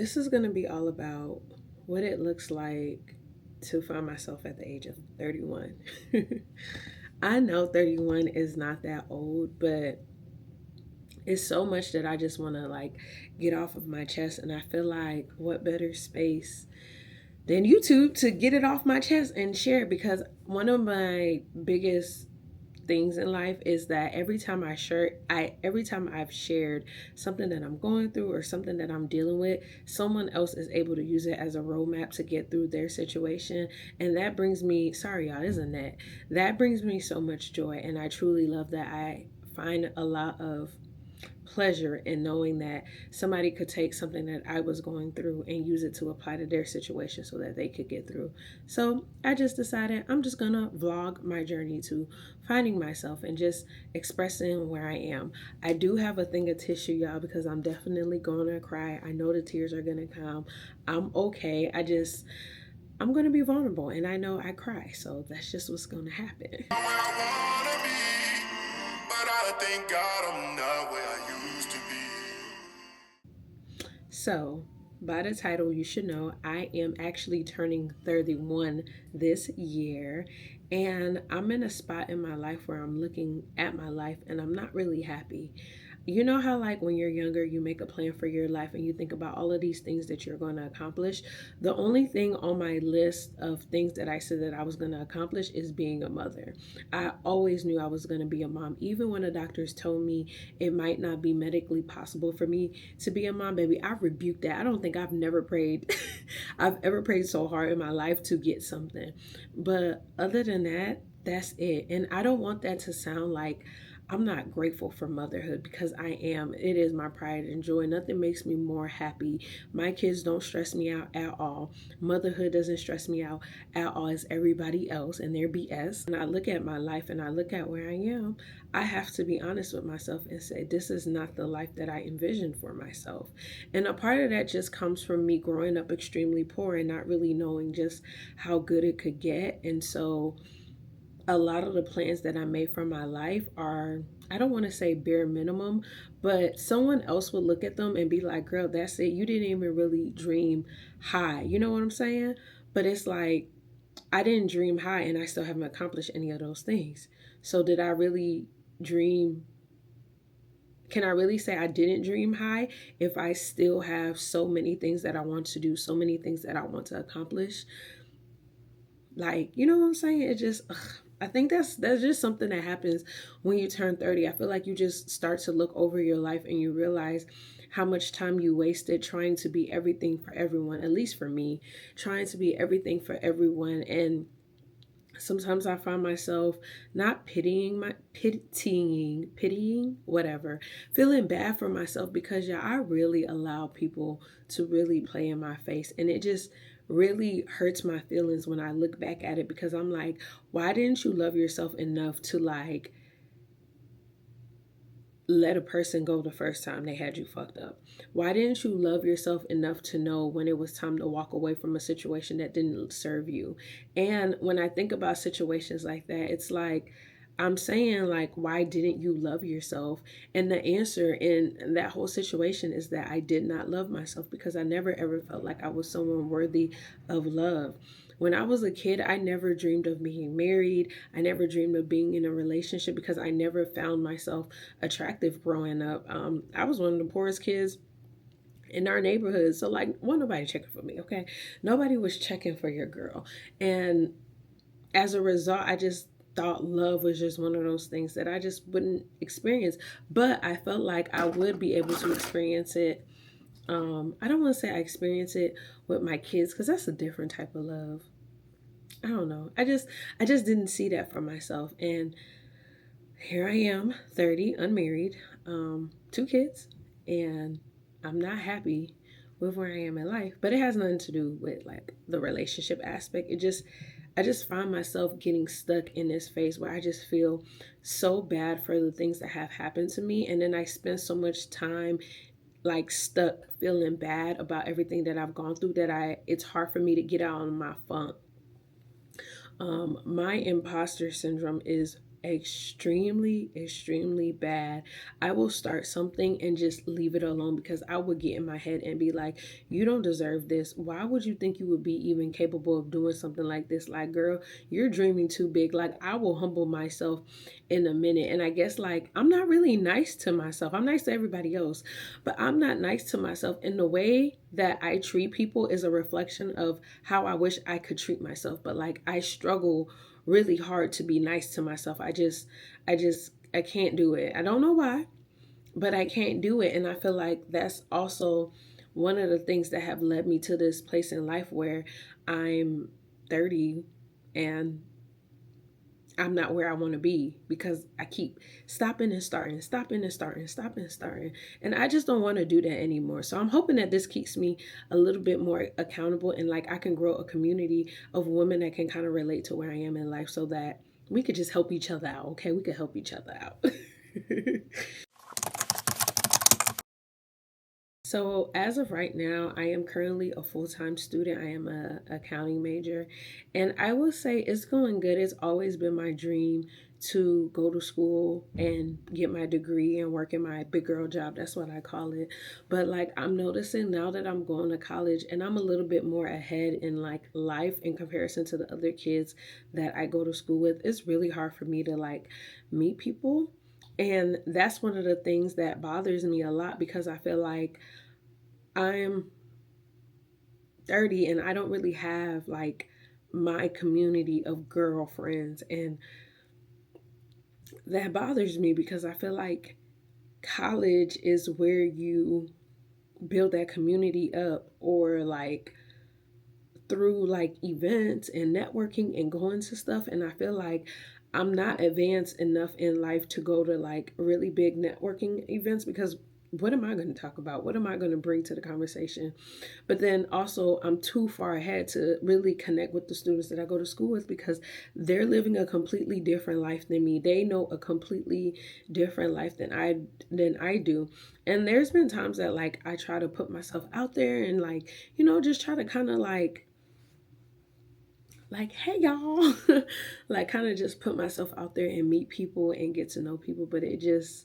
This is going to be all about what it looks like to find myself at the age of 31. I know 31 is not that old, but it's so much that I just want to get off of my chest. And I feel like what better space than YouTube to get it off my chest and share it, because one of my biggest things in life is that every time I've shared something that I'm going through or something that I'm dealing with, someone else is able to use it as a roadmap to get through their situation. And that brings me, sorry y'all, isn't that brings me so much joy. And I truly love that. I find a lot of pleasure in knowing that somebody could take something that I was going through and use it to apply to their situation so that they could get through. So I just decided I'm just gonna vlog my journey to finding myself and just expressing where I am. I do have a thing of tissue, y'all, because I'm definitely gonna cry. I know the tears are gonna come. I'm okay. I'm gonna be vulnerable, and I know I cry, so that's just what's gonna happen. But I thank God I'm not where I used to be. So, by the title, you should know I am actually turning 31 this year. And I'm in a spot in my life where I'm looking at my life and I'm not really happy. You know how, like, when you're younger, you make a plan for your life and you think about all of these things that you're going to accomplish. The only thing on my list of things that I said that I was going to accomplish is being a mother. I always knew I was going to be a mom. Even when the doctors told me it might not be medically possible for me to be a mom, baby, I rebuked that. I don't think I've never prayed. I've ever prayed so hard in my life to get something. But other than that, that's it. And I don't want that to sound like I'm not grateful for motherhood, because I am. It is my pride and joy. Nothing makes me more happy. My kids don't stress me out at all. Motherhood doesn't stress me out at all as everybody else and their BS. And I look at my life and I look at where I am, I have to be honest with myself and say, this is not the life that I envisioned for myself. And a part of that just comes from me growing up extremely poor and not really knowing just how good it could get. And so a lot of the plans that I made for my life are, I don't want to say bare minimum, but someone else would look at them and be like, girl, that's it. You didn't even really dream high. You know what I'm saying? But it's like, I didn't dream high and I still haven't accomplished any of those things. So did I really dream? Can I really say I didn't dream high if I still have so many things that I want to do, so many things that I want to accomplish? Like, you know what I'm saying? It just, I think that's just something that happens when you turn 30. I feel like you just start to look over your life and you realize how much time you wasted trying to be everything for everyone, at least for me, trying to be everything for everyone. And sometimes I find myself not pitying, whatever, feeling bad for myself because, yeah, I really allow people to really play in my face. And it just really hurts my feelings when I look back at it, because I'm like, why didn't you love yourself enough to let a person go the first time they had you fucked up? Why didn't you love yourself enough to know when it was time to walk away from a situation that didn't serve you? And when I think about situations like that, it's like, I'm saying, like, why didn't you love yourself? And the answer in that whole situation is that I did not love myself, because I never ever felt like I was someone worthy of love. When I was a kid, I never dreamed of being married. I never dreamed of being in a relationship because I never found myself attractive growing up. I was one of the poorest kids in our neighborhood. So, like, wasn't nobody checking for me, okay? Nobody was checking for your girl. And as a result, I just thought love was just one of those things that I just wouldn't experience. But I felt like I would be able to experience it. I don't want to say I experience it with my kids, because that's a different type of love. I don't know. I just didn't see that for myself. And here I am, 30, unmarried, two kids, and I'm not happy with where I am in life. But it has nothing to do with like the relationship aspect. I just find myself getting stuck in this phase where I just feel so bad for the things that have happened to me. And then I spend so much time like stuck feeling bad about everything that I've gone through that it's hard for me to get out of my funk. My imposter syndrome is extremely bad. I will start something and just leave it alone because I would get in my head and be like, you don't deserve this. Why would you think you would be even capable of doing something like this? Like, girl, you're dreaming too big. Like, I will humble myself in a minute. And I guess, like, I'm not really nice to myself. I'm nice to everybody else, but I'm not nice to myself. And the way that I treat people is a reflection of how I wish I could treat myself. But like, I struggle really hard to be nice to myself. I can't do it. I don't know why, but I can't do it. And I feel like that's also one of the things that have led me to this place in life where I'm 30 and I'm not where I want to be because I keep stopping and starting, stopping and starting, stopping and starting. And I just don't want to do that anymore. So I'm hoping that this keeps me a little bit more accountable and like I can grow a community of women that can kind of relate to where I am in life so that we could just help each other out. Okay. We could help each other out. So as of right now, I am currently a full-time student. I am a accounting major, and I will say it's going good. It's always been my dream to go to school and get my degree and work in my big girl job. That's what I call it. But like I'm noticing now that I'm going to college and I'm a little bit more ahead in like life in comparison to the other kids that I go to school with, it's really hard for me to like meet people. And that's one of the things that bothers me a lot because I feel like I'm 30 and I don't really have like my community of girlfriends. And that bothers me because I feel like college is where you build that community up or like through like events and networking and going to stuff. And I feel like I'm not advanced enough in life to go to like really big networking events because what am I going to talk about? What am I going to bring to the conversation? But then also, I'm too far ahead to really connect with the students that I go to school with because they're living a completely different life than me. They know a completely different life than I do. And there's been times that like I try to put myself out there and like, just try to kind of like hey y'all like kind of just put myself out there and meet people and get to know people, but it's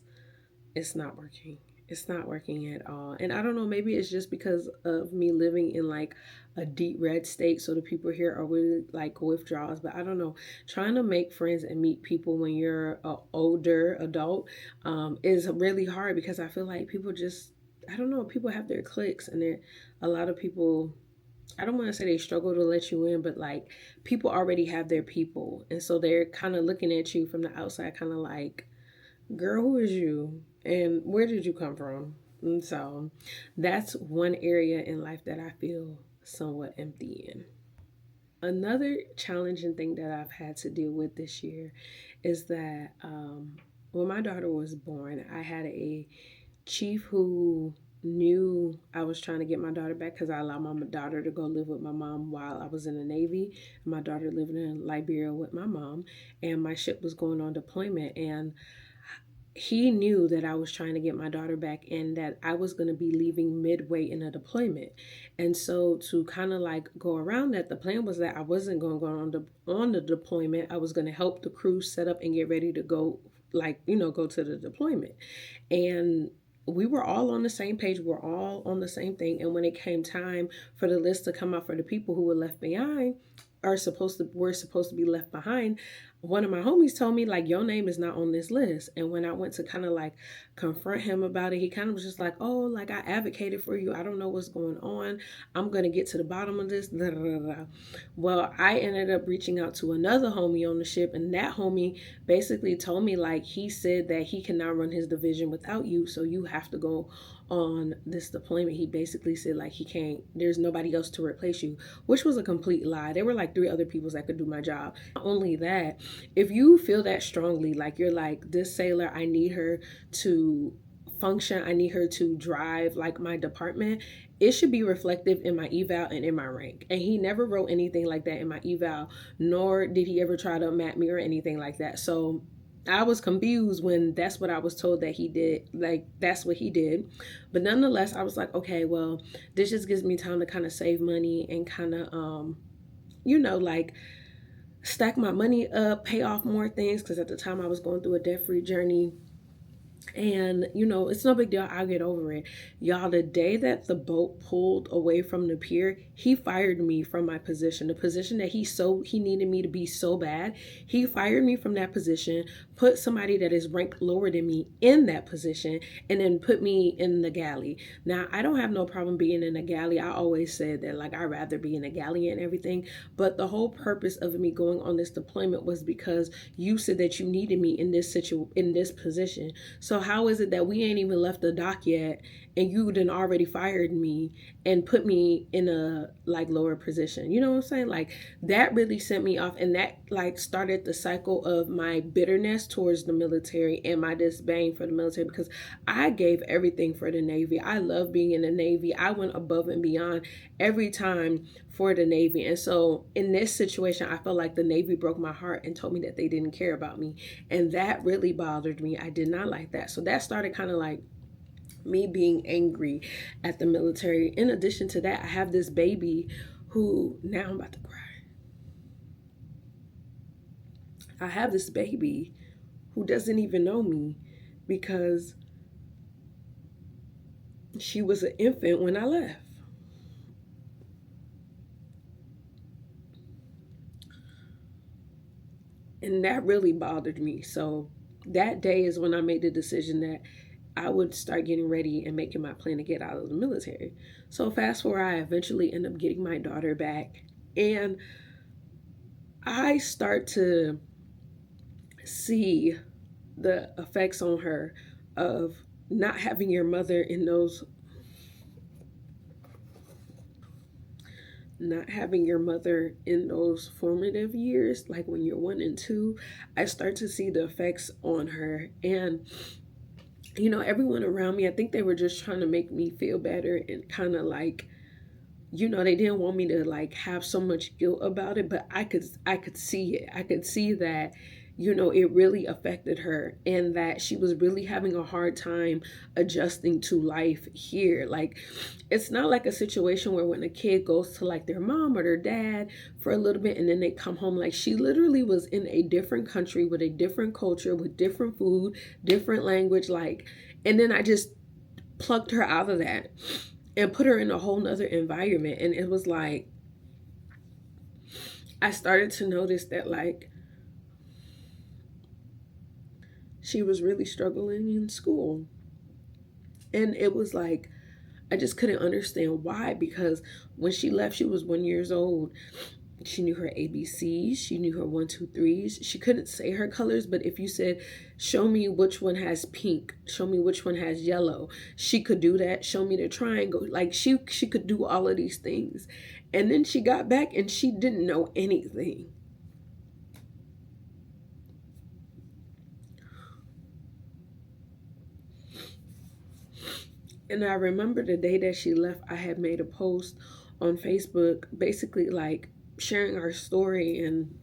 not working. It's not working at all. And I don't know, maybe it's just because of me living in like a deep red state. So the people here are really like withdrawals. But I don't know. Trying to make friends and meet people when you're an older adult is really hard because I feel like people just, I don't know, people have their cliques and a lot of people, I don't want to say they struggle to let you in, but like people already have their people. And so they're kind of looking at you from the outside, kind of like, girl, who is you? And where did you come from? And so that's one area in life that I feel somewhat empty in. Another challenging thing that I've had to deal with this year is that when my daughter was born, I had a chief who knew I was trying to get my daughter back because I allowed my daughter to go live with my mom while I was in the Navy. My daughter lived in Liberia with my mom, and my ship was going on deployment. And he knew that I was trying to get my daughter back and that I was going to be leaving midway in a deployment. And so to kind of like go around that, the plan was that I wasn't going to go on the deployment. I was going to help the crew set up and get ready to go, like, go to the deployment. And we were all on the same page. We're all on the same thing. And when it came time for the list to come out for the people who were left behind, were supposed to be left behind, one of my homies told me like, your name is not on this list. And when I went to kind of like confront him about it, he kind of was just like, oh, like I advocated for you, I don't know what's going on, I'm gonna get to the bottom of this, da, da, da, da. Well, I ended up reaching out to another homie on the ship, and that homie basically told me like, he said that he cannot run his division without you, so you have to go on this deployment. He basically said like, he can't, there's nobody else to replace you, which was a complete lie. There were like 3 other people that could do my job. Not only that, if you feel that strongly, like you're like, this sailor, I need her to function, I need her to drive like my department, it should be reflective in my eval and in my rank. And he never wrote anything like that in my eval, nor did he ever try to map me or anything like that. So I was confused when that's what I was told that he did. Like, that's what he did. But nonetheless, I was like, okay, well, this just gives me time to kind of save money and kind of, like stack my money up, pay off more things, because at the time I was going through a debt-free journey. And, it's no big deal. I'll get over it. Y'all, the day that the boat pulled away from the pier, he fired me from my position. The position that he needed me to be so bad. He fired me from that position, put somebody that is ranked lower than me in that position, and then put me in the galley. Now, I don't have no problem being in a galley. I always said that, like, I'd rather be in a galley and everything. But the whole purpose of me going on this deployment was because you said that you needed me in this position. So how is it that we ain't even left the dock yet and you done already fired me and put me in a like lower position? You know what I'm saying? Like, that really sent me off, and that like started the cycle of my bitterness towards the military and my disdain for the military, because I gave everything for the Navy. I love being in the Navy. I went above and beyond every time for the Navy. And so in this situation, I felt like the Navy broke my heart and told me that they didn't care about me. And that really bothered me. I did not like that. So that started kind of like me being angry at the military. In addition to that, I have this baby who, now I'm about to cry. I have this baby who doesn't even know me because she was an infant when I left. And that really bothered me. So that day is when I made the decision that I would start getting ready and making my plan to get out of the military. So fast forward, I eventually end up getting my daughter back. And I start to see the effects on her of not having your mother in those formative years, like when you're 1 and 2. I start to see the effects on her. And everyone around me, I think they were just trying to make me feel better and kind of like, they didn't want me to like have so much guilt about it, but I could see it. I could see that, it really affected her and that she was really having a hard time adjusting to life here. Like, it's not like a situation where when a kid goes to like their mom or their dad for a little bit and then they come home. Like, she literally was in a different country with a different culture, with different food, different language, like, and then I just plucked her out of that and put her in a whole nother environment. And it was like, I started to notice that like she was really struggling in school. And it was like, I just couldn't understand why, because when she left, she was 1 year old. She knew her ABCs. She knew her 1, 2, 3s. She couldn't say her colors, but if you said, show me which one has pink, show me which one has yellow, she could do that. Show me the triangle. Like, she could do all of these things. And then she got back and she didn't know anything. And I remember the day that she left, I had made a post on Facebook, basically like sharing our story and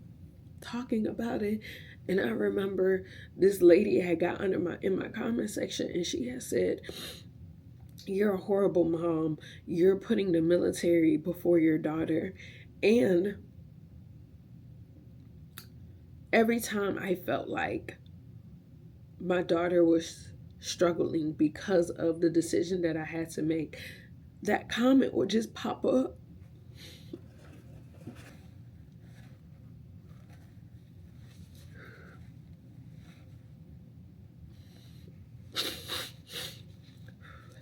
talking about it. And I remember this lady had got in my comment section and she had said, "You're a horrible mom. You're putting the military before your daughter." And every time I felt like my daughter was struggling because of the decision that I had to make, that comment would just pop up.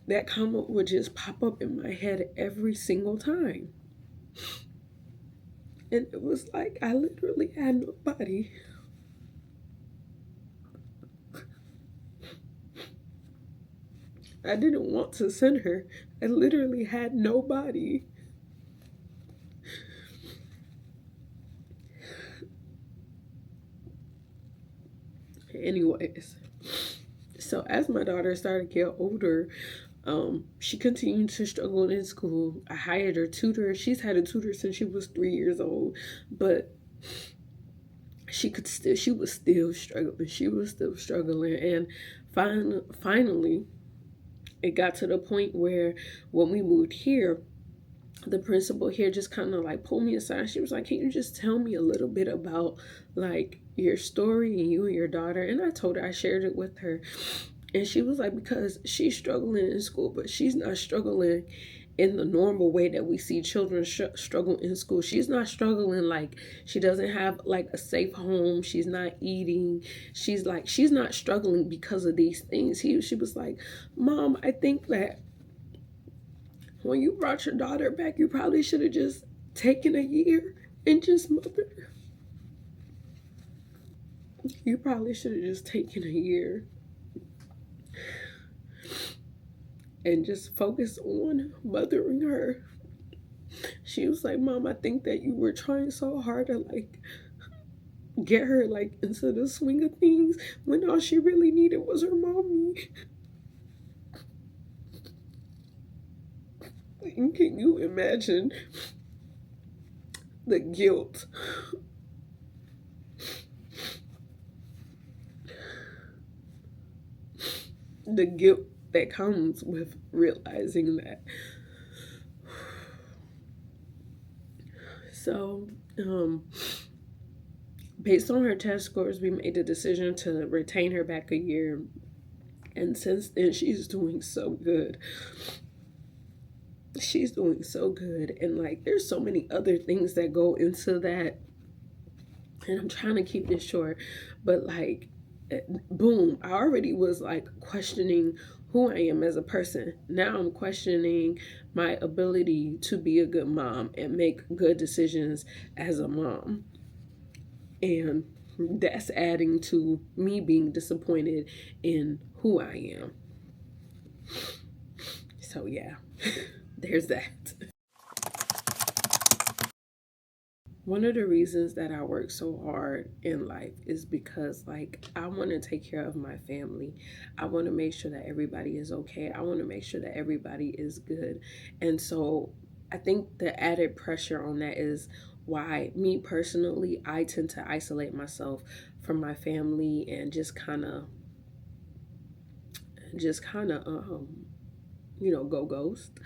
That comment would just pop up in my head every single time. And it was like I literally had nobody. I didn't want to send her. I literally had nobody. Anyways, so as my daughter started to get older, she continued to struggle in school. I hired her tutor. She's had a tutor since she was 3 years old, but she was still struggling. She was still struggling. And finally, it got to the point where when we moved here, the principal here just kind of like pulled me aside. She was like, can you just tell me a little bit about like your story and you and your daughter? And I told her, I shared it with her. And she was like, because she's struggling in school, but she's not struggling in the normal way that we see children struggle in school. She's not struggling like she doesn't have like a safe home. She's not eating. She's not struggling because of these things. She was like, Mom, I think that when you brought your daughter back, you probably should have just taken a year and just mother her. You probably should have just taken a year and just focused on mothering her. She was like, Mom, I think that you were trying so hard to like get her like into the swing of things when all she really needed was her mommy. And can you imagine the guilt? The guilt that comes with realizing that. So, based on her test scores, we made the decision to retain her back a year. And since then, she's doing so good. She's doing so good. And like, there's so many other things that go into that. And I'm trying to keep this short, but like, boom, I already was like questioning who I am as a person. Now I'm questioning my ability to be a good mom and make good decisions as a mom. And that's adding to me being disappointed in who I am. So yeah, there's that. One of the reasons that I work so hard in life is because like I want to take care of my family. I want to make sure that everybody is okay. I want to make sure that everybody is good. And so I think the added pressure on that is why me personally, I tend to isolate myself from my family and just kind of go ghost.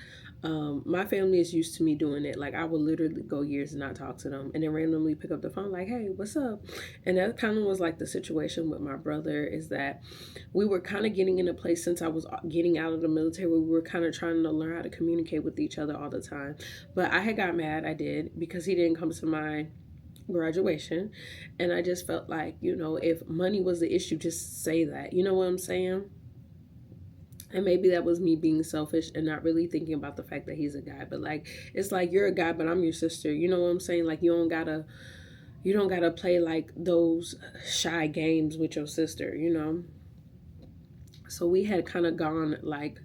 My family is used to me doing it. Like I would literally go years and not talk to them, and then randomly pick up the phone, like, "Hey, what's up?" And that kind of was like the situation with my brother. Is that we were kind of getting in a place since I was getting out of the military, where we were kind of trying to learn how to communicate with each other all the time. But I had got mad. I did because he didn't come to my graduation, and I just felt like if money was the issue, just say that. You know what I'm saying? And maybe that was me being selfish and not really thinking about the fact that he's a guy. But like, it's like you're a guy, but I'm your sister. You know what I'm saying? Like you don't gotta play like those shy games with your sister. So we had kind of gone like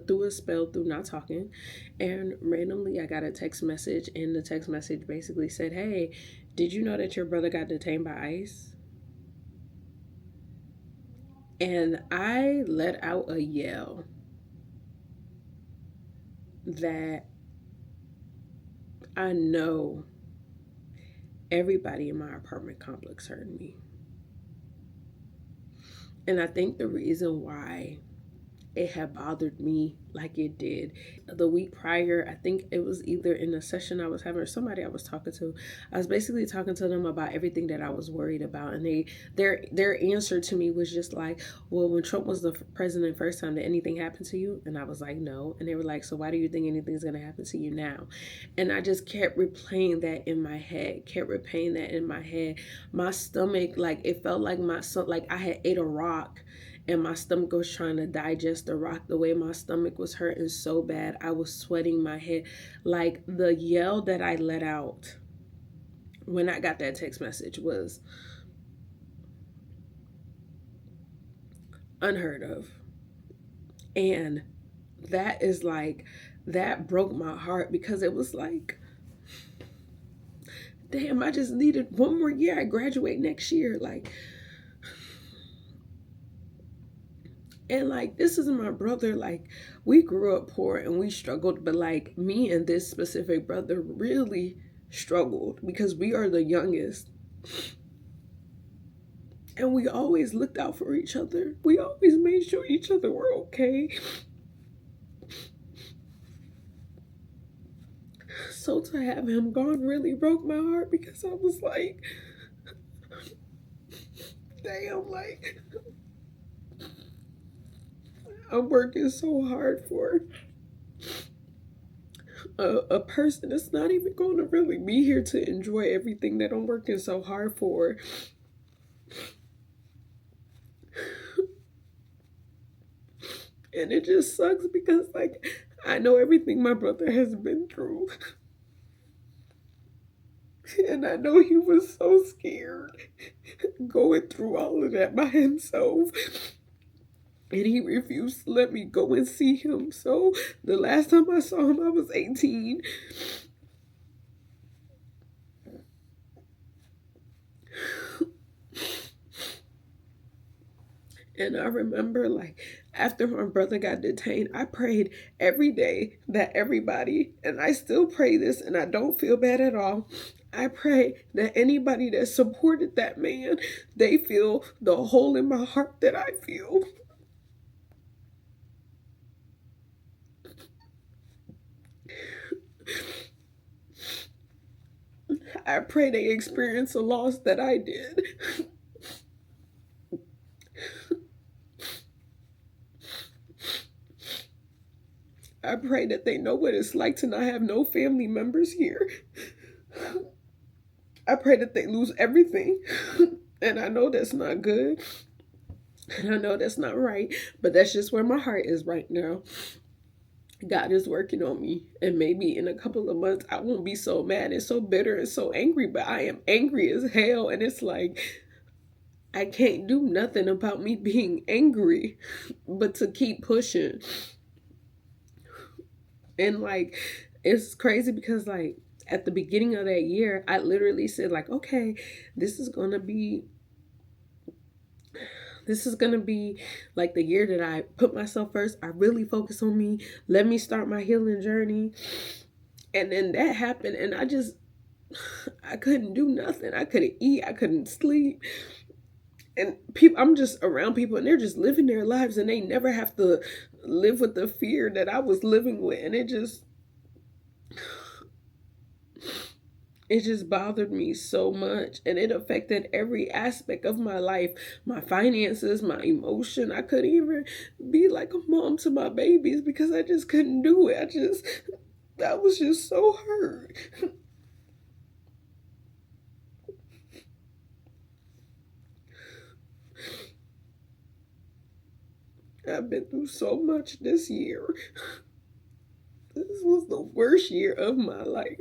through a spell through not talking, and randomly I got a text message, and the text message basically said, "Hey, did you know that your brother got detained by ICE?" And I let out a yell that I know everybody in my apartment complex heard me. And I think the reason why it had bothered me like it did the week prior, I think it was either in a session I was having or somebody I was talking to, I was basically talking to them about everything that I was worried about, and their answer to me was just like, well, when Trump was the president first time, did anything happen to you? And I was like, no. And they were like, so why do you think anything's gonna happen to you now? And I just kept replaying that in my head. My stomach, like, it felt like like I had ate a rock and my stomach was trying to digest the rock. The way my stomach was hurting so bad, I was sweating my head. Like, the yell that I let out when I got that text message was unheard of. And that broke my heart, because it was like, damn, I just needed one more year. I graduate next year. And like, this is my brother. Like, we grew up poor and we struggled, but like, me and this specific brother really struggled because we are the youngest. And we always looked out for each other. We always made sure each other were okay. So to have him gone really broke my heart, because I was like, damn, like, I'm working so hard for a person that's not even going to really be here to enjoy everything that I'm working so hard for. And it just sucks because, like, I know everything my brother has been through. And I know he was so scared going through all of that by himself. And he refused to let me go and see him. So the last time I saw him, I was 18. And I remember, like, after my brother got detained, I prayed every day that everybody, and I still pray this, and I don't feel bad at all. I pray that anybody that supported that man, they feel the hole in my heart that I feel. I pray they experience a loss that I did. I pray that they know what it's like to not have no family members here. I pray that they lose everything. And I know that's not good. And I know that's not right. But that's just where my heart is right now. God is working on me. And maybe in a couple of months, I won't be so mad and so bitter and so angry. But I am angry as hell. And it's like, I can't do nothing about me being angry, but to keep pushing. And like, it's crazy because like at the beginning of that year, I literally said like, okay, this is gonna be like the year that I put myself first. I really focus on me. Let me start my healing journey. And then that happened, and I couldn't do nothing. I couldn't eat. I couldn't sleep. And I'm just around people, and they're just living their lives, and they never have to live with the fear that I was living with. And it just bothered me so much, and it affected every aspect of my life, my finances, my emotion. I couldn't even be like a mom to my babies because I just couldn't do it. I was just so hurt. I've been through so much this year. This was the worst year of my life.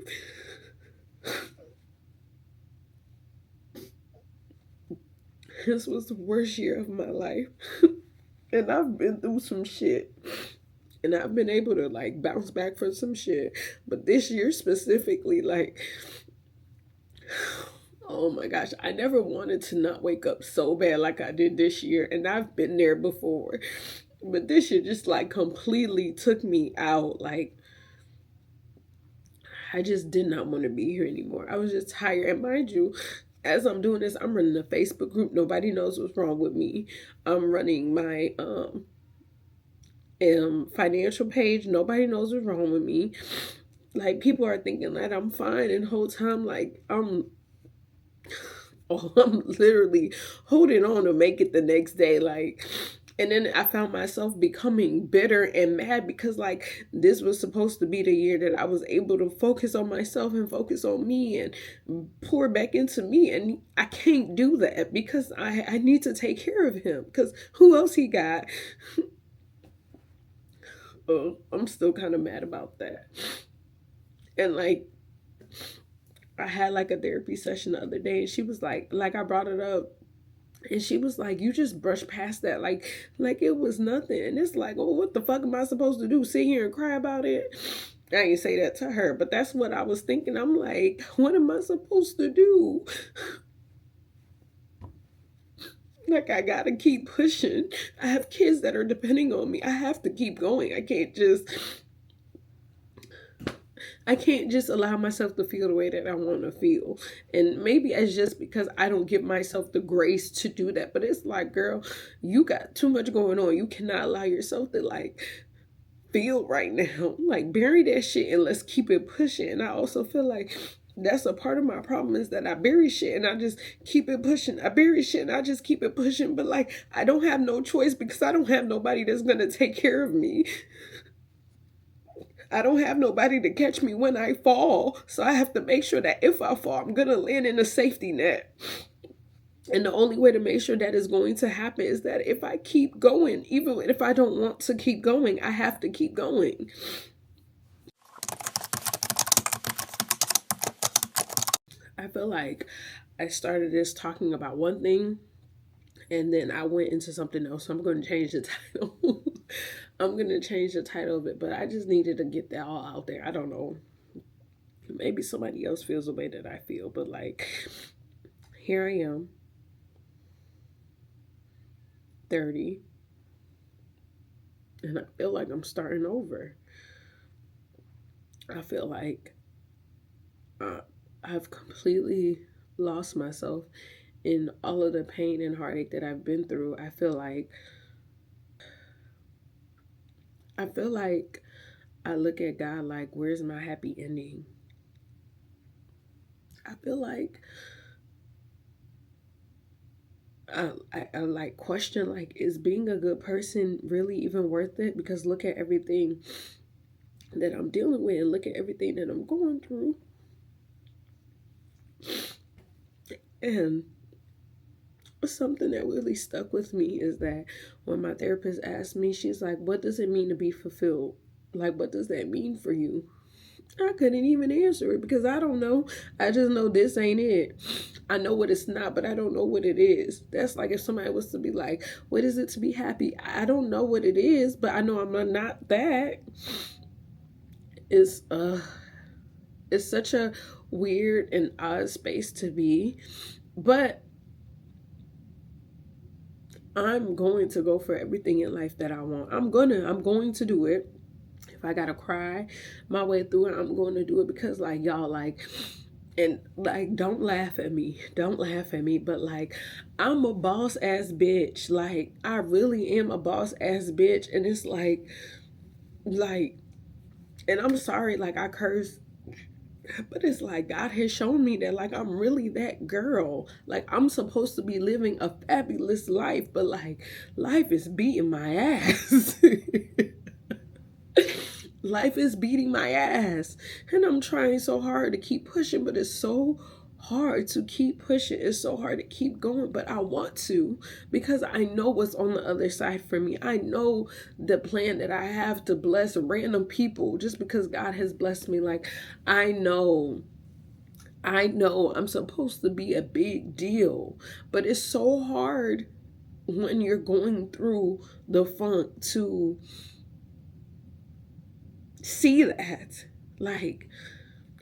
This was the worst year of my life. And I've been through some shit. And I've been able to like bounce back from some shit. But this year specifically, like, oh my gosh, I never wanted to not wake up so bad like I did this year. And I've been there before. But this year just like completely took me out. Like, I just did not want to be here anymore. I was just tired. And mind you, as I'm doing this, I'm running a Facebook group. Nobody knows what's wrong with me. I'm running my financial page. Nobody knows what's wrong with me. Like, people are thinking that I'm fine, and the whole time, like, I'm literally holding on to make it the next day. Like, and then I found myself becoming bitter and mad because like this was supposed to be the year that I was able to focus on myself and focus on me and pour back into me. And I can't do that because I need to take care of him, because who else he got? I'm still kind of mad about that. And like, I had like a therapy session the other day, and she was like I brought it up, and she was like, you just brush past that like it was nothing. And it's like, oh, what the fuck am I supposed to do? Sit here and cry about it? I didn't say that to her, but that's what I was thinking. I'm like, what am I supposed to do? Like, I gotta keep pushing. I have kids that are depending on me. I have to keep going. I can't just allow myself to feel the way that I want to feel. And maybe it's just because I don't give myself the grace to do that. But it's like, girl, you got too much going on. You cannot allow yourself to like feel right now. Like, bury that shit and let's keep it pushing. And I also feel like that's a part of my problem, is that I bury shit and I just keep it pushing. I bury shit and I just keep it pushing. But like, I don't have no choice because I don't have nobody that's gonna take care of me. I don't have nobody to catch me when I fall. So I have to make sure that if I fall, I'm gonna land in a safety net. And the only way to make sure that is going to happen is that if I keep going, even if I don't want to keep going, I have to keep going. I feel like I started this talking about one thing and then I went into something else. So I'm going to change the title. I'm going to change the title of it, but I just needed to get that all out there. I don't know. Maybe somebody else feels the way that I feel, but like, here I am, 30, and I feel like I'm starting over. I feel like I've completely lost myself in all of the pain and heartache that I've been through. I feel like I look at God like, where's my happy ending? I feel like I like question, like, is being a good person really even worth it? Because look at everything that I'm dealing with and look at everything that I'm going through. And something that really stuck with me is that when my therapist asked me, she's like, what does it mean to be fulfilled? Like, what does that mean for you? I couldn't even answer it because I don't know. I just know this ain't it. I know what it's not, but I don't know what it is. That's like if somebody was to be like, what is it to be happy? I don't know what it is, but I know I'm not that. It's it's such a weird and odd space to be. But I'm going to go for everything in life that I want. I'm going to do it. If I gotta cry my way through it, I'm going to do it because, like, y'all, like, and like, don't laugh at me. Don't laugh at me. But like, I'm a boss ass bitch. Like, I really am a boss ass bitch. And it's like, and I'm sorry, like, I curse, but it's like God has shown me that, like, I'm really that girl. Like, I'm supposed to be living a fabulous life, but like, life is beating my ass. Life is beating my ass. And I'm trying so hard to keep pushing, but it's so hard to keep pushing. It's so hard to keep going, but I want to because I know what's on the other side for me. I know the plan that I have to bless random people just because God has blessed me. Like, I know I'm supposed to be a big deal, but it's so hard when you're going through the funk to see that. Like,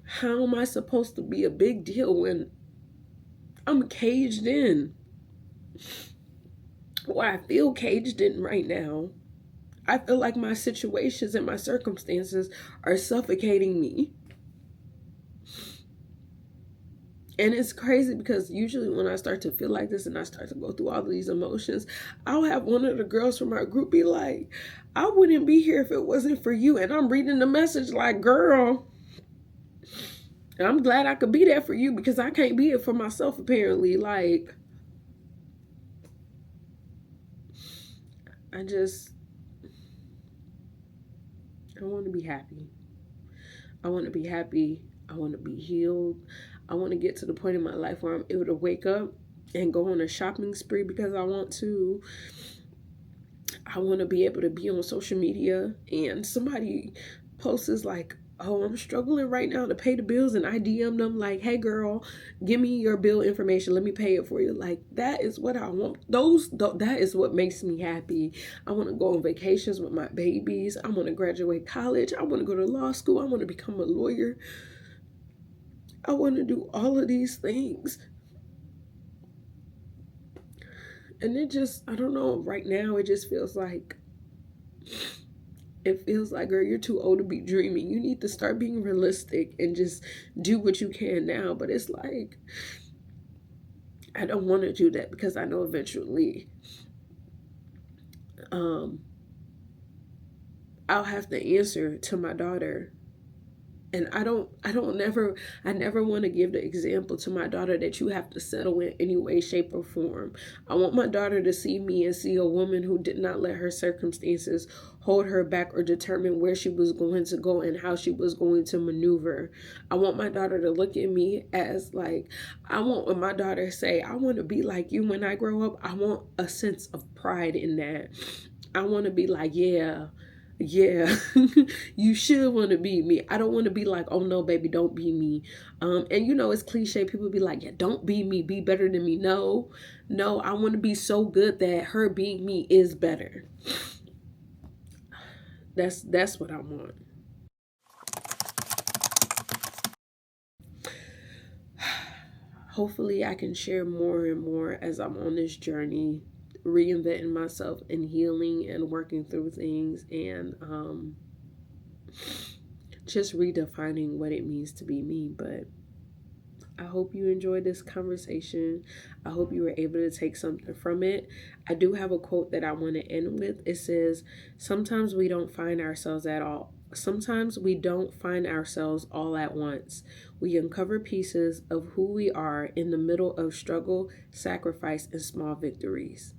how am I supposed to be a big deal when I'm caged in? Well, I feel caged in right now. I feel like my situations and my circumstances are suffocating me. And it's crazy because usually when I start to feel like this and I start to go through all of these emotions, I'll have one of the girls from our group be like, I wouldn't be here if it wasn't for you. And I'm reading the message like, girl, I'm glad I could be there for you because I can't be it for myself, apparently. Like, I want to be happy. I want to be happy. I want to be healed. I want to get to the point in my life where I'm able to wake up and go on a shopping spree because I want to. I want to be able to be on social media and somebody posts like, oh, I'm struggling right now to pay the bills, and I DM them like, hey girl, give me your bill information, let me pay it for you. Like, that is what I want. That is what makes me happy. I want to go on vacations with my babies. I want to graduate college. I want to go to law school. I want to become a lawyer. I want to do all of these things. And it just, I don't know, right now it just feels like, girl, you're too old to be dreaming. You need to start being realistic and just do what you can now. But it's like, I don't want to do that because I know eventually I'll have to answer to my daughter. And I never want to give the example to my daughter that you have to settle in any way, shape, or form. I want my daughter to see me and see a woman who did not let her circumstances hold her back or determine where she was going to go and how she was going to maneuver. I want my daughter to look at me as like, I want when my daughter say, I want to be like you when I grow up, I want a sense of pride in that. I want to be like, yeah, yeah, you should want to be me. I don't want to be like, oh no, baby, don't be me. And you know, it's cliche. People be like, yeah, don't be me, be better than me. No, no, I want to be so good that her being me is better. That's what I want. Hopefully, I can share more and more as I'm on this journey, reinventing myself and healing and working through things and just redefining what it means to be me. But I hope you enjoyed this conversation. I hope you were able to take something from it. I do have a quote that I want to end with. It says, sometimes we don't find ourselves at all. Sometimes we don't find ourselves all at once. We uncover pieces of who we are in the middle of struggle, sacrifice, and small victories.